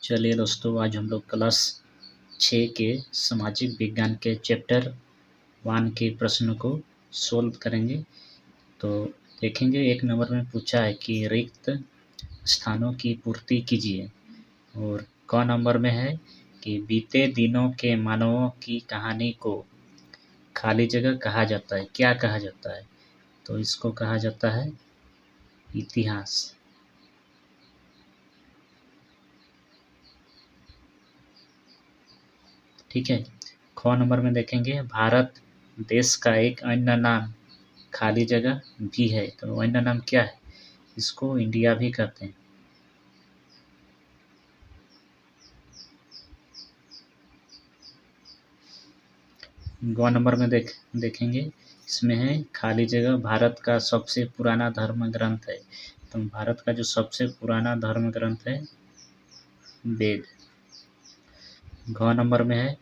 चलिए दोस्तों, आज हम लोग क्लास 6 के सामाजिक विज्ञान के चैप्टर 1 के प्रश्न को सोल्व करेंगे। तो देखेंगे, 1 नंबर में पूछा है कि रिक्त स्थानों की पूर्ति कीजिए। और क नंबर में है कि बीते दिनों के मानवों की कहानी को खाली जगह कहा जाता है। क्या कहा जाता है? तो इसको कहा जाता है इतिहास। ठीक है। ख नंबर में देखेंगे, भारत देश का एक अन्य नाम खाली जगह भी है। तो अन्य नाम क्या है? इसको इंडिया भी कहते हैं। ग नंबर में देखेंगे, इसमें है खाली जगह भारत का सबसे पुराना धर्म ग्रंथ है। तो भारत का जो सबसे पुराना धर्म ग्रंथ है वेद। घ नंबर में है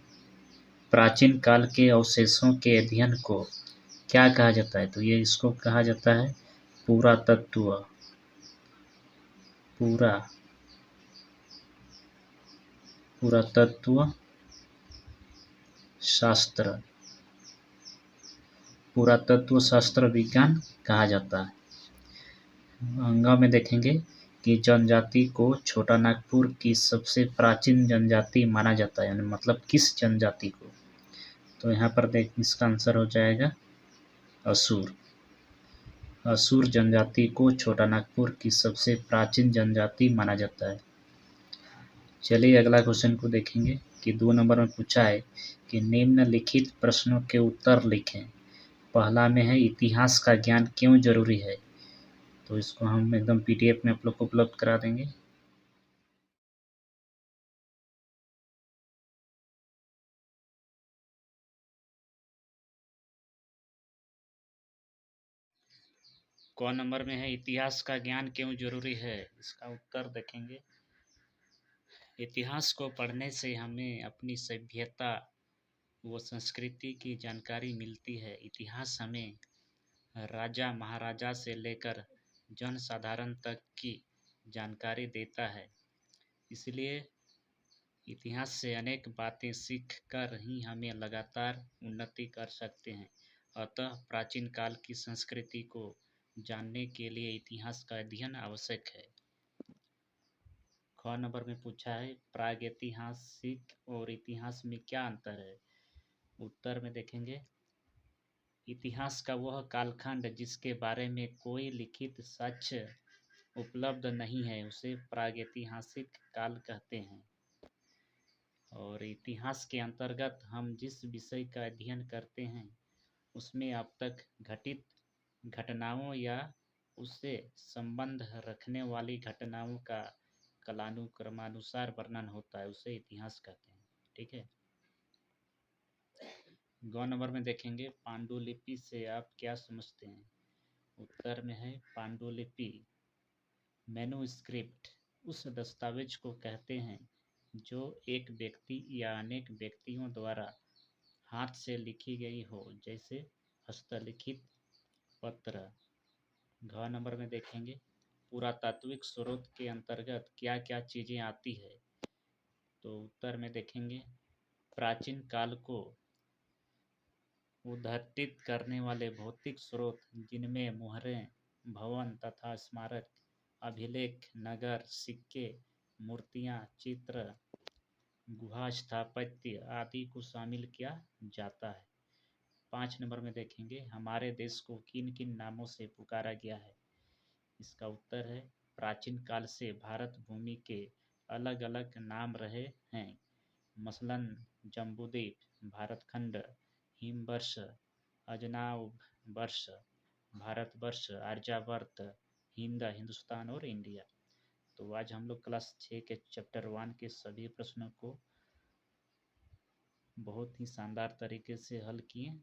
प्राचीन काल के अवशेषों के अध्ययन को क्या कहा जाता है? तो ये इसको कहा जाता है पुरातत्व। पुरातत्व शास्त्र। पुरातत्व शास्त्र विज्ञान कहा जाता है। अंगा में देखेंगे कि जनजाति को छोटा नागपुर की सबसे प्राचीन जनजाति माना जाता है। मतलब किस जनजाति को? तो यहाँ पर देख, इसका आंसर हो जाएगा असुर। असुर जनजाति को छोटा नागपुर की सबसे प्राचीन जनजाति माना जाता है। चलिए अगला क्वेश्चन को देखेंगे कि 2 नंबर में पूछा है कि निम्नलिखित प्रश्नों के उत्तर लिखें। पहला में है इतिहास का ज्ञान क्यों जरूरी है? तो इसको हम एकदम पीडीएफ में आप लोग को उपलब्ध करा देंगे। क नंबर में है इतिहास का ज्ञान क्यों जरूरी है? इसका उत्तर देखेंगे, इतिहास को पढ़ने से हमें अपनी सभ्यता व संस्कृति की जानकारी मिलती है। इतिहास हमें राजा महाराजा से लेकर जनसाधारण तक की जानकारी देता है। इसलिए इतिहास से अनेक बातें सीख कर ही हमें लगातार उन्नति कर सकते हैं। अतः प्राचीन काल की संस्कृति को जानने के लिए इतिहास का अध्ययन आवश्यक है। ख नंबर में पूछा है प्रागैतिहासिक और इतिहास में क्या अंतर है? उत्तर में देखेंगे, इतिहास का वह कालखंड जिसके बारे में कोई लिखित साक्ष्य उपलब्ध नहीं है उसे प्रागैतिहासिक काल कहते हैं। और इतिहास के अंतर्गत हम जिस विषय का अध्ययन करते हैं उसमें अब तक घटित घटनाओं या उससे संबंध रखने वाली घटनाओं का कालानुक्रमानुसार वर्णन होता है, उसे इतिहास कहते हैं। ठीक है। ग नंबर में देखेंगे, पांडुलिपि से आप क्या समझते हैं? उत्तर में है पांडुलिपि मैन्युस्क्रिप्ट उस दस्तावेज को कहते हैं जो एक व्यक्ति या अनेक व्यक्तियों द्वारा हाथ से लिखी गई हो, जैसे हस्तलिखित पत्र। घ नंबर में देखेंगे, पुरातात्विक स्रोत के अंतर्गत क्या क्या चीज़ें आती है? तो उत्तर में देखेंगे, प्राचीन काल को उद्धृत करने वाले भौतिक स्रोत जिनमें मुहरें, भवन तथा स्मारक, अभिलेख, नगर, सिक्के, मूर्तियाँ, चित्र, गुहा स्थापत्य आदि को शामिल किया जाता है। 5 नंबर में देखेंगे, हमारे देश को किन किन नामों से पुकारा गया है? इसका उत्तर है प्राचीन काल से भारत भूमि के अलग अलग नाम रहे हैं। मसलन जम्बूद्वीप, भारतखंड, हिमवर्ष, अजनाब वर्ष, भारतवर्ष, आर्यावर्त, हिंद, हिंदुस्तान और इंडिया। तो आज हम लोग क्लास 6 के चैप्टर 1 के सभी प्रश्नों को बहुत ही शानदार तरीके से हल किए।